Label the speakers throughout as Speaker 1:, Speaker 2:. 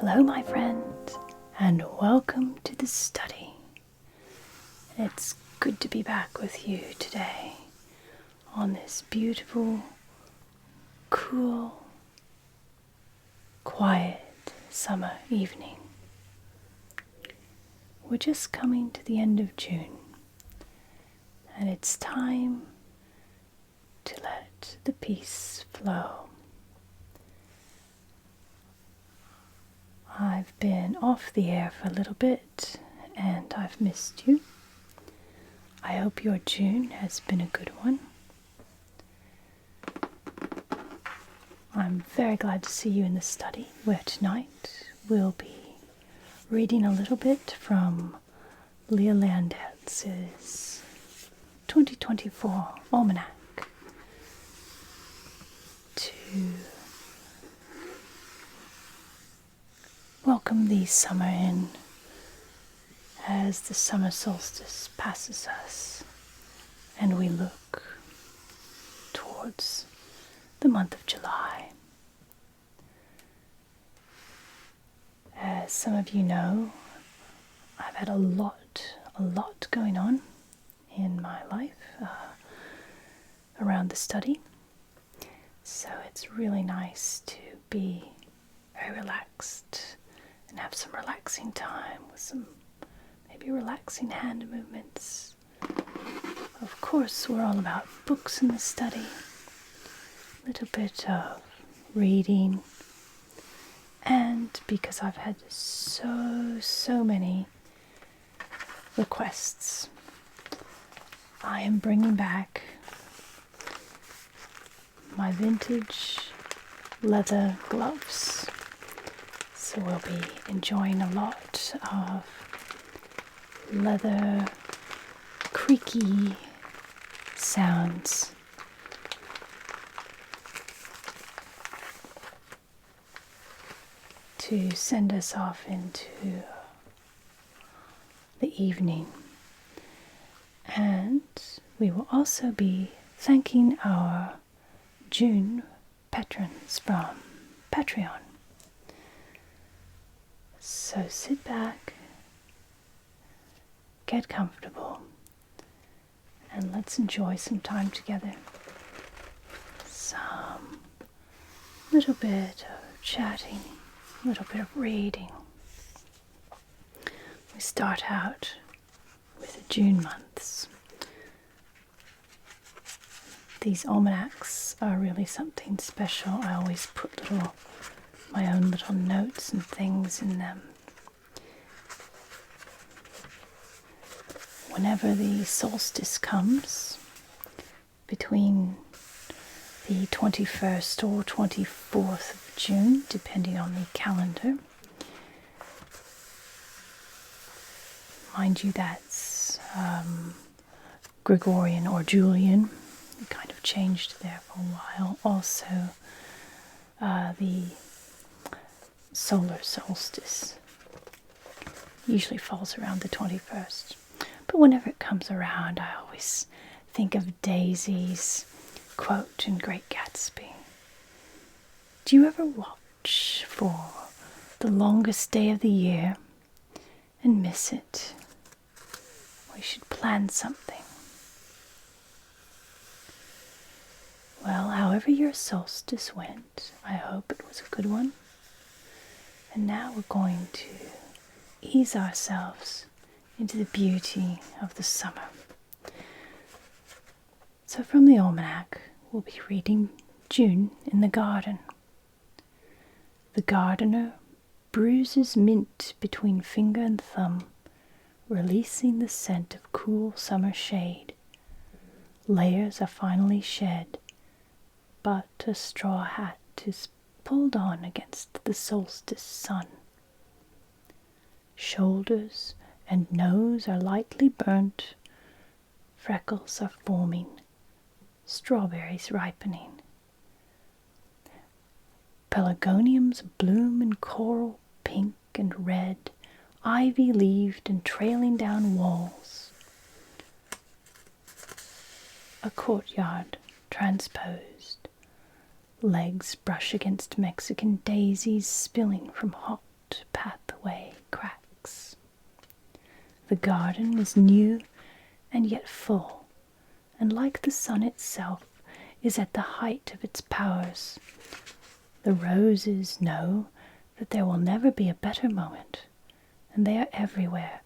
Speaker 1: Hello, my friend, and welcome to the study. It's good to be back with you today on this beautiful, cool, quiet summer evening. We're just coming to the end of June, and it's time to let the peace flow. I've been off the air for a little bit and I've missed you. I hope your June has been a good one. I'm very glad to see you in the study, where tonight we'll be reading a little bit from Leendertz's 2024 Almanac to welcome the summer in as the summer solstice passes us and we look towards the month of July. As some of you know, I've had a lot going on in my life around the study, so it's really nice to be very relaxed and have some relaxing time with some maybe relaxing hand movements. Of course, we're all about books in the study, a little bit of reading, and because I've had so many requests, I am bringing back my vintage leather gloves. So we'll be enjoying a lot of leather creaky sounds. To send us off into the evening. And we will also be thanking our June patrons from Patron. So sit back, get comfortable, and let's enjoy some time together. Some little bit of chatting, a little bit of reading. We start out with the June months. These almanacs are really something special. I always put my own little notes and things in them. Whenever the solstice comes, between the 21st or 24th of June, depending on the calendar, mind you, that's Gregorian or Julian. It kind of changed there for a while. Also, the solar solstice usually falls around the 21st. But whenever it comes around, I always think of Daisy's quote in Great Gatsby. Do you ever watch for the longest day of the year and miss it? We should plan something. Well, however your solstice went, I hope it was a good one. And now we're going to ease ourselves into the beauty of the summer. So from the Almanac, we'll be reading June in the garden. The gardener bruises mint between finger and thumb, releasing the scent of cool summer shade. Layers are finally shed, but a straw hat is pulled on against the solstice sun. Shoulders and nose are lightly burnt, freckles are forming, strawberries ripening. Pelargoniums bloom in coral pink and red, ivy-leaved and trailing down walls. A courtyard transposed. Legs brush against Mexican daisies spilling from hot pathway cracks. The garden is new and yet full, and like the sun itself, is at the height of its powers. The roses know that there will never be a better moment, and they are everywhere,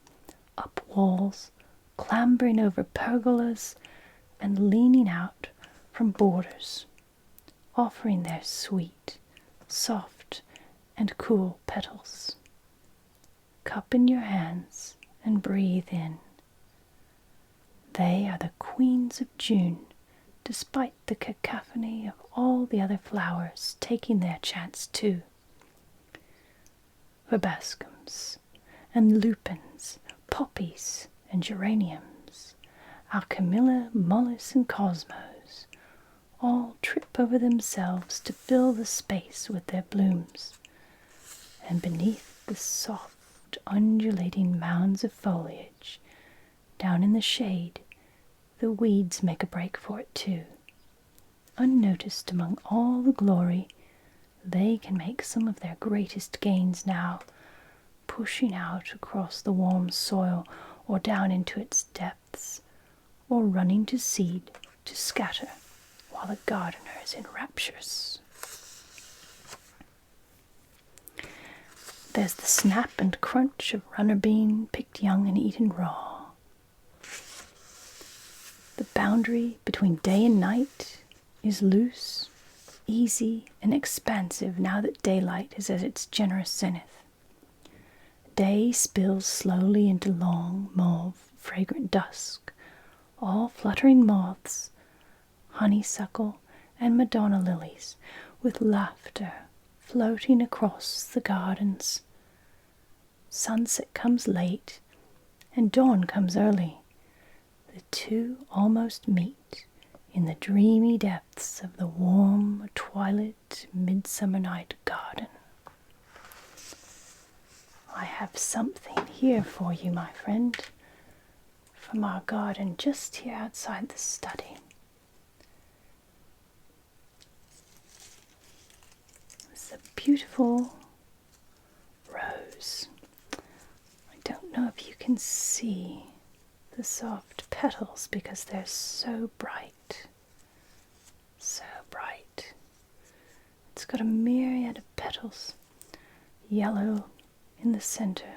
Speaker 1: up walls, clambering over pergolas, and leaning out from borders, offering their sweet, soft, and cool petals. Cup in your hands and breathe in. They are the queens of June, despite the cacophony of all the other flowers taking their chance too. Verbascums and lupins, poppies and geraniums, alchemilla, mollis, and cosmos, all trip over themselves to fill the space with their blooms, and beneath the soft, undulating mounds of foliage, down in the shade, the weeds make a break for it too. Unnoticed among all the glory, they can make some of their greatest gains now, pushing out across the warm soil or down into its depths, or running to seed to scatter while the gardener is in raptures. There's the snap and crunch of runner bean picked young and eaten raw. The boundary between day and night is loose, easy, and expansive now that daylight is at its generous zenith. Day spills slowly into long, mauve, fragrant dusk, all fluttering moths, honeysuckle, and Madonna lilies, with laughter floating across the gardens. Sunset comes late, and dawn comes early. The two almost meet in the dreamy depths of the warm, twilight, midsummer night garden. I have something here for you, my friend, from our garden just here outside the study. It's a beautiful rose. I don't know if you can see the soft petals because they're so bright. So bright. It's got a myriad of petals. Yellow in the center,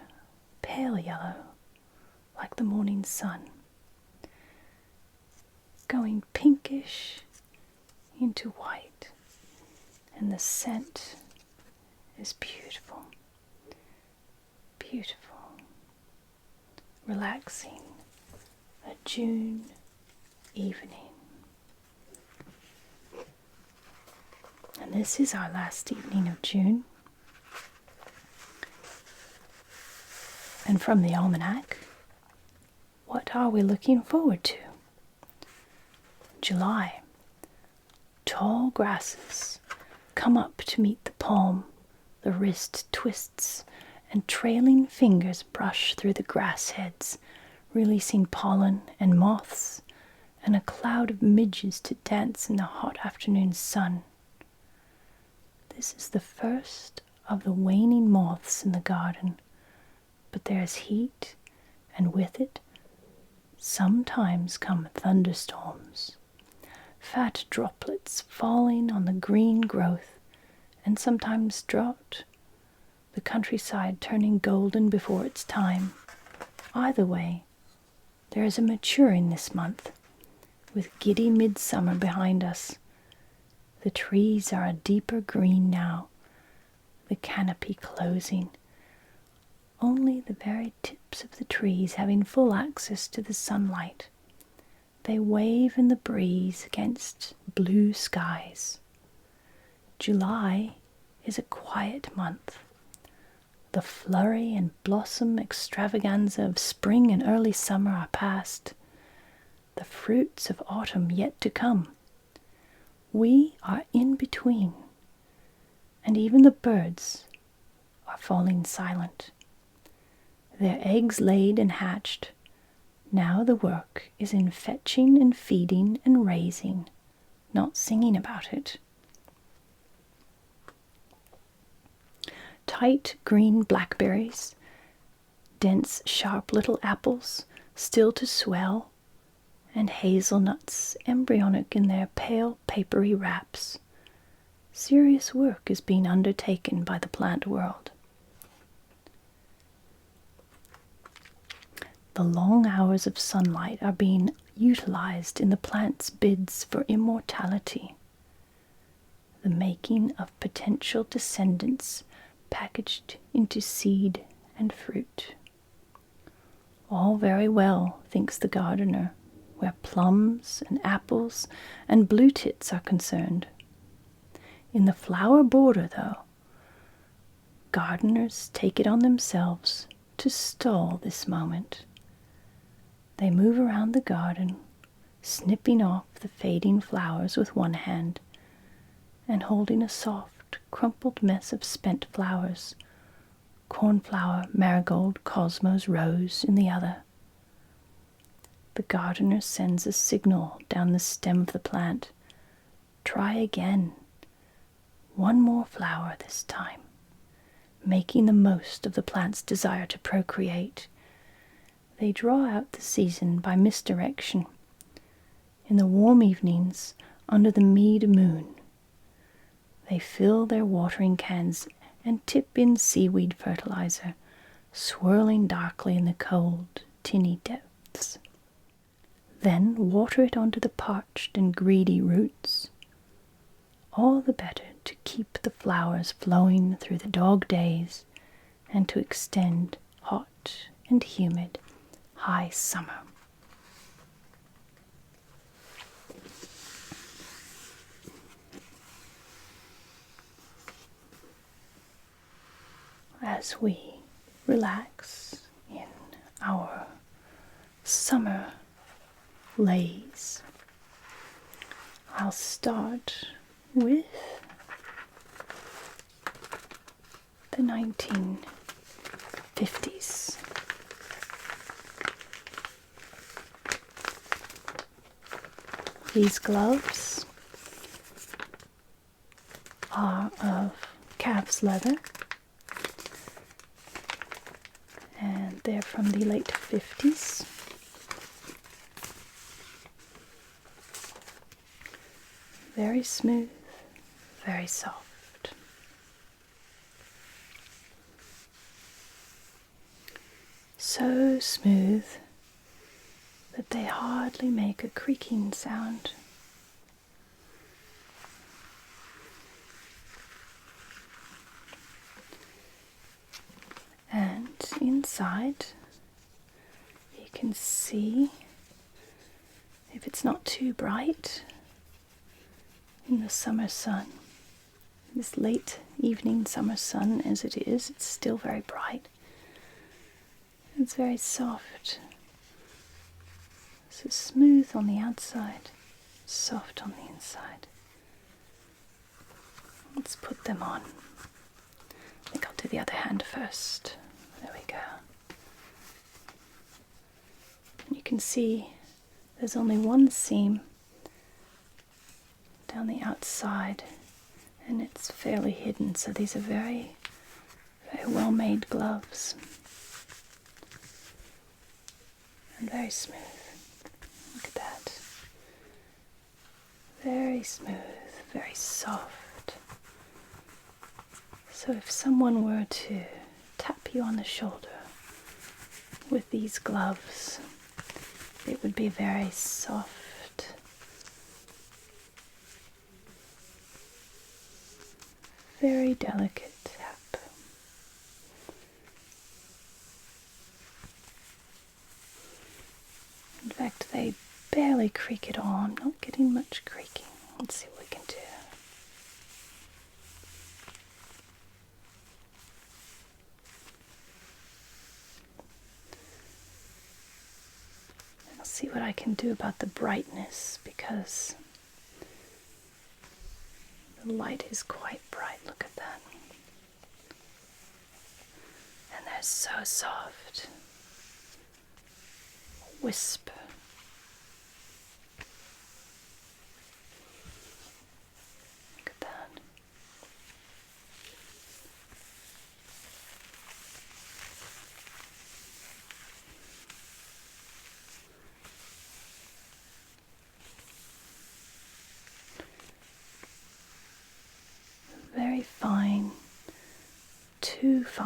Speaker 1: pale yellow, like the morning sun. Going pinkish into white. And the scent is beautiful. Beautiful. Relaxing. A June evening. And this is our last evening of June. And from the Almanac, what are we looking forward to? July. Tall grasses come up to meet the palm, the wrist twists, and trailing fingers brush through the grass heads, releasing pollen and moths, and a cloud of midges to dance in the hot afternoon sun. This is the first of the waning moths in the garden, but there is heat, and with it sometimes come thunderstorms, fat droplets falling on the green growth, and sometimes drought, the countryside turning golden before its time. Either way, there is a maturing this month, with giddy midsummer behind us. The trees are a deeper green now, the canopy closing, only the very tips of the trees having full access to the sunlight. They wave in the breeze against blue skies. July is a quiet month. The flurry and blossom extravaganza of spring and early summer are past. The fruits of autumn yet to come. We are in between, and even the birds are falling silent. Their eggs laid and hatched, now the work is in fetching and feeding and raising, not singing about it. tight green blackberries, dense sharp little apples still to swell, and hazelnuts embryonic in their pale papery wraps. Serious work is being undertaken by the plant world. The long hours of sunlight are being utilized in the plant's bids for immortality, the making of potential descendants packaged into seed and fruit. All very well, thinks the gardener, where plums and apples and blue tits are concerned. In the flower border, though, gardeners take it on themselves to stall this moment. They move around the garden, snipping off the fading flowers with one hand and holding a soft, crumpled mess of spent flowers, cornflower, marigold, cosmos, rose in the other. The gardener sends a signal down the stem of the plant. Try again. One more flower this time, making the most of the plant's desire to procreate. They draw out the season by misdirection. In the warm evenings, under the mead moon, they fill their watering cans and tip in seaweed fertilizer, swirling darkly in the cold, tinny depths. Then water it onto the parched and greedy roots, all the better to keep the flowers flowing through the dog days and to extend hot and humid high summer. As we relax in our summer laze, I'll start with the 1950s. These gloves are of calf's leather, and they're from the late 50s. Very smooth, very soft. So smooth that they hardly make a creaking sound. And inside, you can see, if it's not too bright, in the summer sun, this late evening summer sun as it is, it's still very bright. It's very soft. So smooth on the outside, soft on the inside. Let's put them on. I think I'll do the other hand first. There we go. And you can see there's only one seam down the outside, and it's fairly hidden, so these are very, very well made gloves. And very smooth. Look at that. Very smooth, very soft. So if someone were to tap you on the shoulder with these gloves, it would be very soft, very delicate tap. In fact, they barely creak at all. I'm not getting much creaking. Let's see what we can do. I'll see what I can do about the brightness, because the light is quite bright. Look at that. And they're so soft. Whisper. Look at that.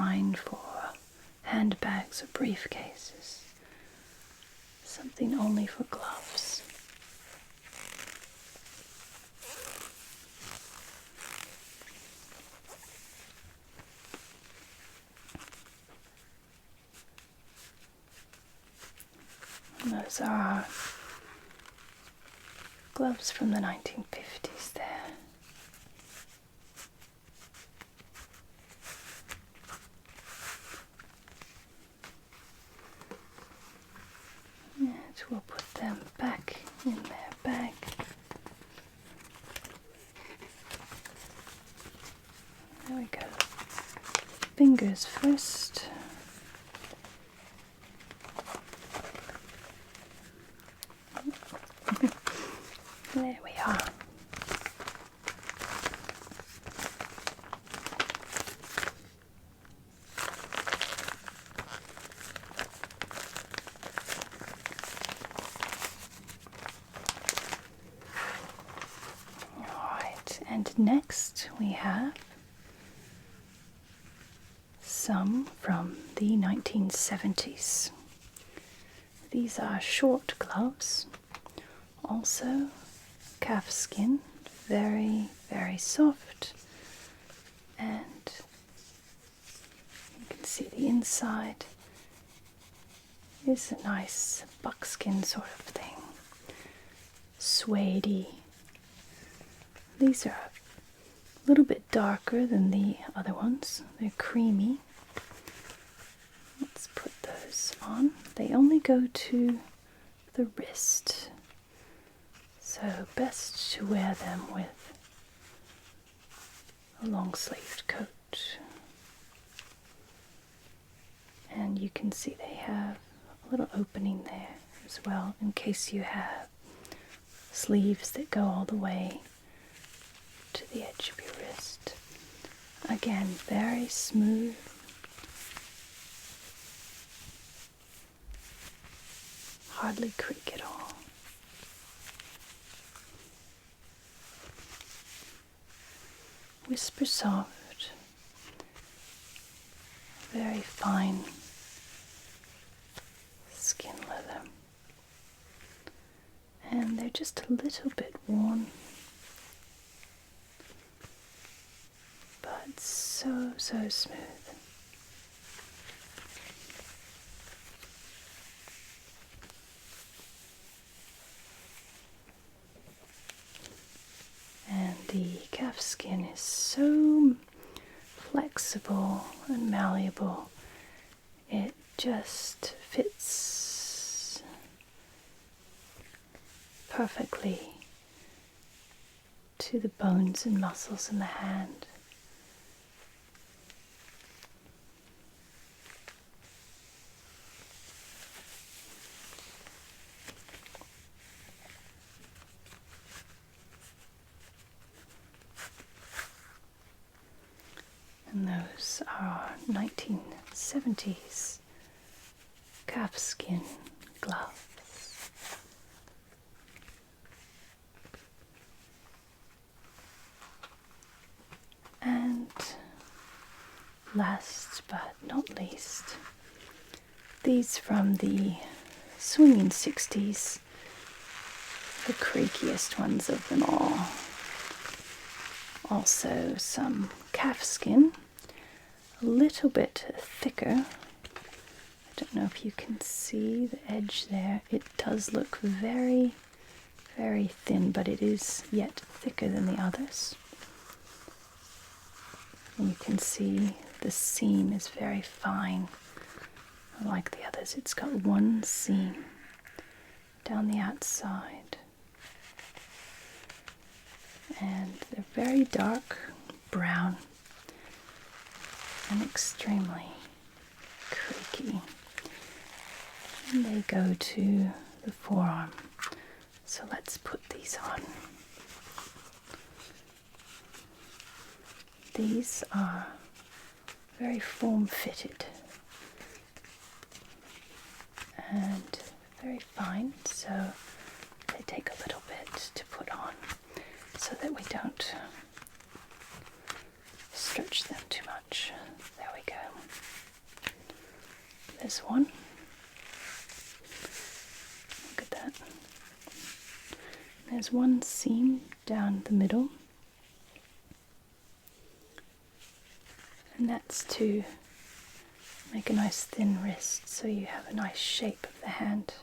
Speaker 1: find for handbags or briefcases. Something only for gloves. And those are gloves from the 1950s there. And we'll put them back in their bag. There we go. Fingers first. There we are. Alright, and next we have some from the 1970s. These are short gloves, also calfskin, very, very soft, and you can see the inside is a nice buckskin sort of thing, suede-y. These are a little bit darker than the other ones. They're creamy. Let's put those on. They only go to the wrist, so best to wear them with a long-sleeved coat. And you can see they have a little opening there as well in case you have sleeves that go all the way to the edge of your wrist. Again, very smooth. Hardly creak at all. Whisper soft, very fine skin leather, and they're just a little bit worn, but so smooth. And the calfskin is so flexible and malleable. It just fits perfectly to the bones and muscles in the hand. And those are 1970s calfskin gloves. And last but not least, these from the swinging 60s, the creakiest ones of them all. Also some calfskin, a little bit thicker. I don't know if you can see the edge there. It does look very, very thin, but it is yet thicker than the others. And you can see the seam is very fine. Unlike the others, it's got one seam down the outside. And they're very dark brown and extremely creaky. And they go to the forearm. So let's put these on. These are very form-fitted and very fine, so they take a little bit to put on so that we don't stretch them too much. There we go. There's one. Look at that. There's one seam down the middle. And that's to make a nice thin wrist so you have a nice shape of the hand.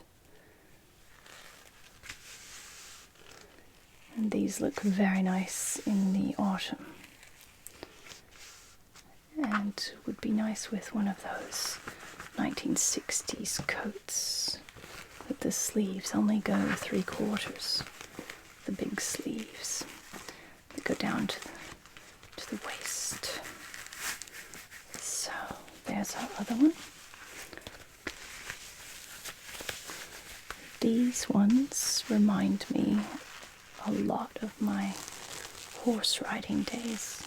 Speaker 1: And these look very nice in the autumn. And would be nice with one of those 1960s coats that the sleeves only go 3/4, the big sleeves that go down to the waist. So there's our other one. These ones remind me a lot of my horse riding days.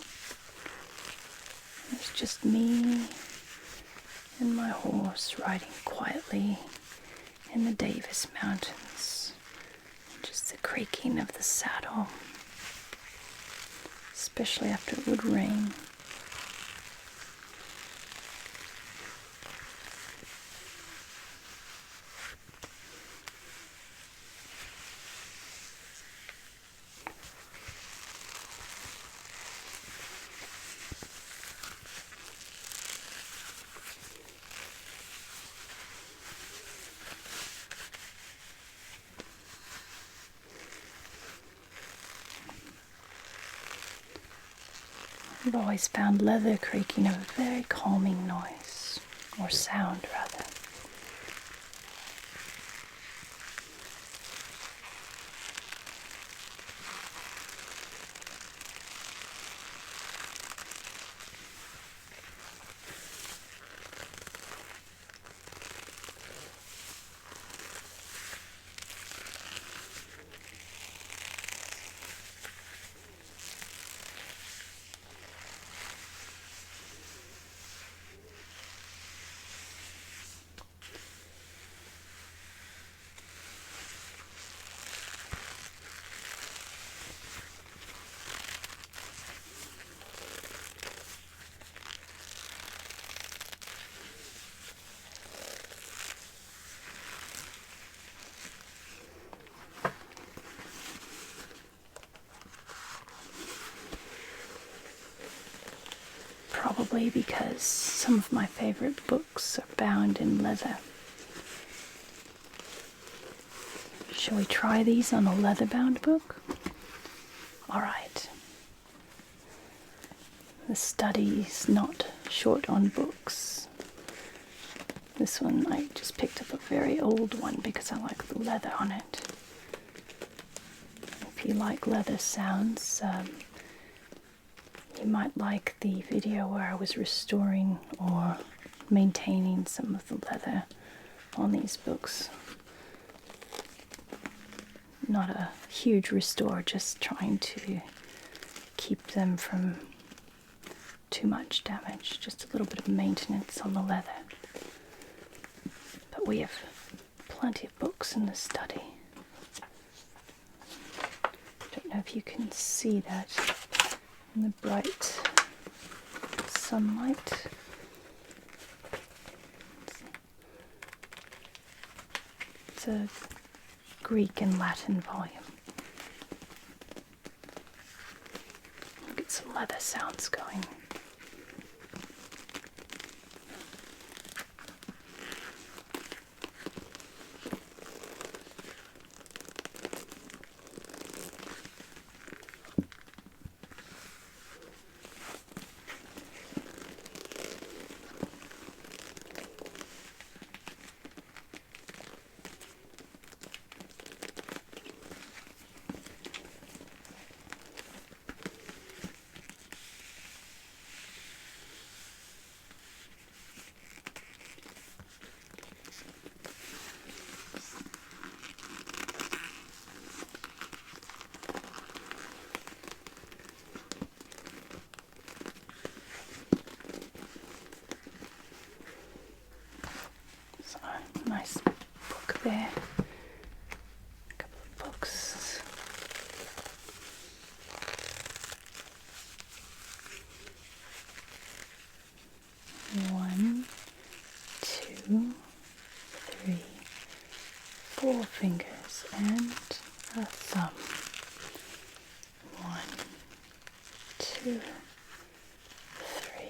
Speaker 1: It's just me and my horse riding quietly in the Davis Mountains. Just the creaking of the saddle, especially after it would rain. I've always found leather creaking a very calming noise, or sound rather. Probably because some of my favorite books are bound in leather. Shall we try these on a leather-bound book? Alright. The study's not short on books. This one I just picked up a very old one because I like the leather on it. If you like leather sounds, you might like the video where I was restoring or maintaining some of the leather on these books. Not a huge restore, just trying to keep them from too much damage, just a little bit of maintenance on the leather. But we have plenty of books in the study. Don't know if you can see that in the bright sunlight. It's a Greek and Latin volume. Get some leather sounds going. Nice book there. A couple of books. fingers and a thumb. 1, 2, 3,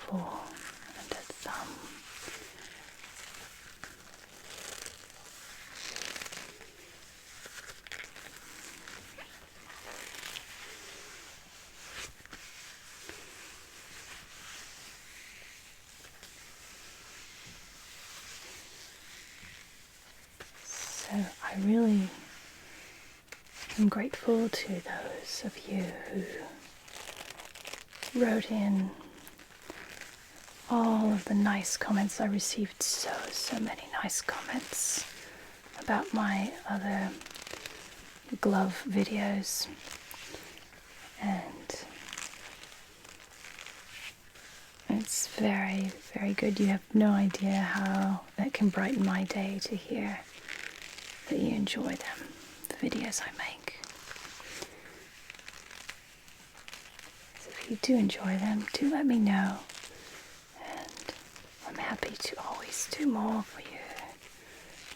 Speaker 1: 4, and a thumb. So I really am grateful to those of you who wrote in all of the nice comments. I received so many nice comments about my other glove videos, and it's very, very good. You have no idea how that can brighten my day to hear that you enjoy them, the videos I make. So if you do enjoy them, do let me know, and I'm happy to always do more for you,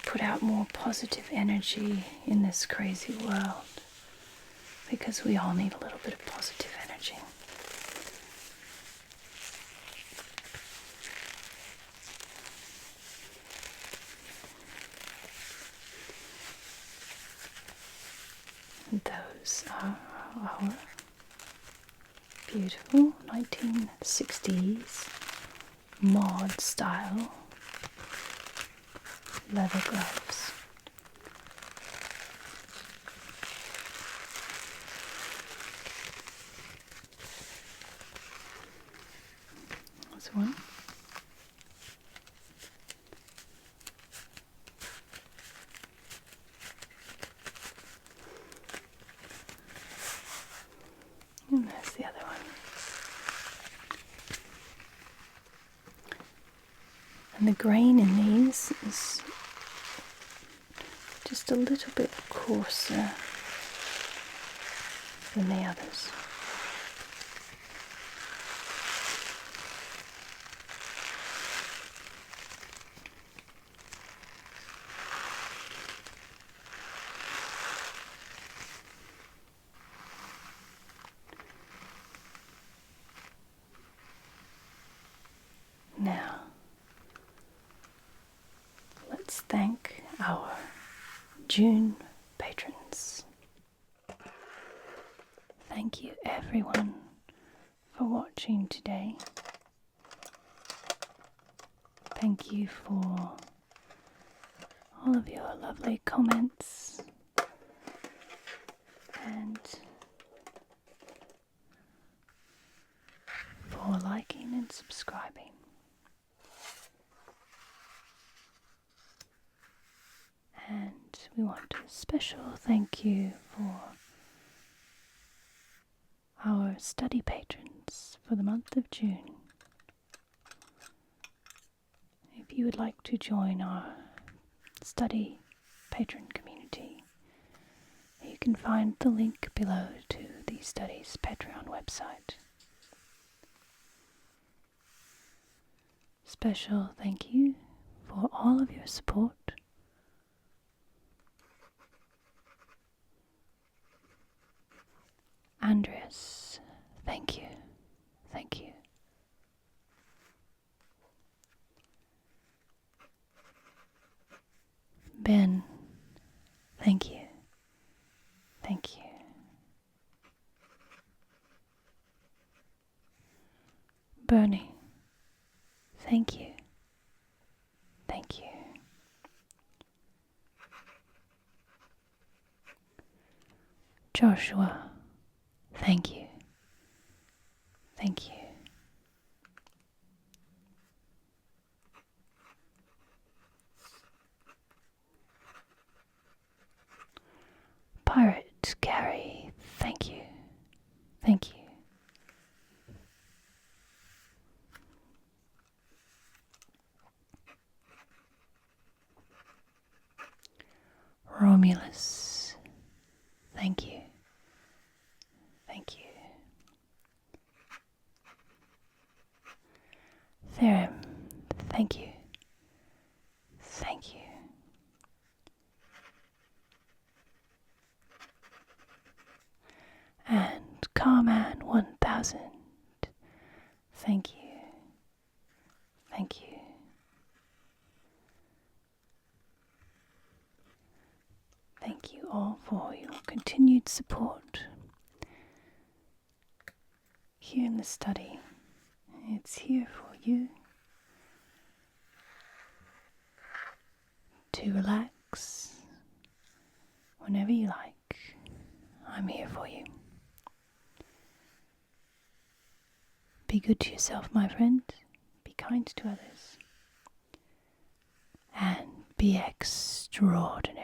Speaker 1: put out more positive energy in this crazy world, because we all need a little bit of positive energy. Those are our beautiful 1960s mod style leather gloves. That's one. And there's the other one. And the grain in these is just a little bit coarser than the others. Now, let's thank our June patrons. Thank you everyone for watching today. Thank you for all of your lovely comments and for liking and subscribing. And we want a special thank you for our study patrons for the month of June. If you would like to join our study patron community, you can find the link below to the study's Patreon website. Special thank you for all of your support. Andreas, thank you. Thank you. Ben, thank you. Thank you. Bernie, thank you. Thank you. Joshua, thank you. Thank you. Pirate Gary, thank you. Thank you. Romulus, thank you. Thank you. Therum, thank you. Thank you. all for your continued support here in the study. It's here for you to relax whenever you like. I'm here for you. Be good to yourself, my friend. Be kind to others. And be extraordinary.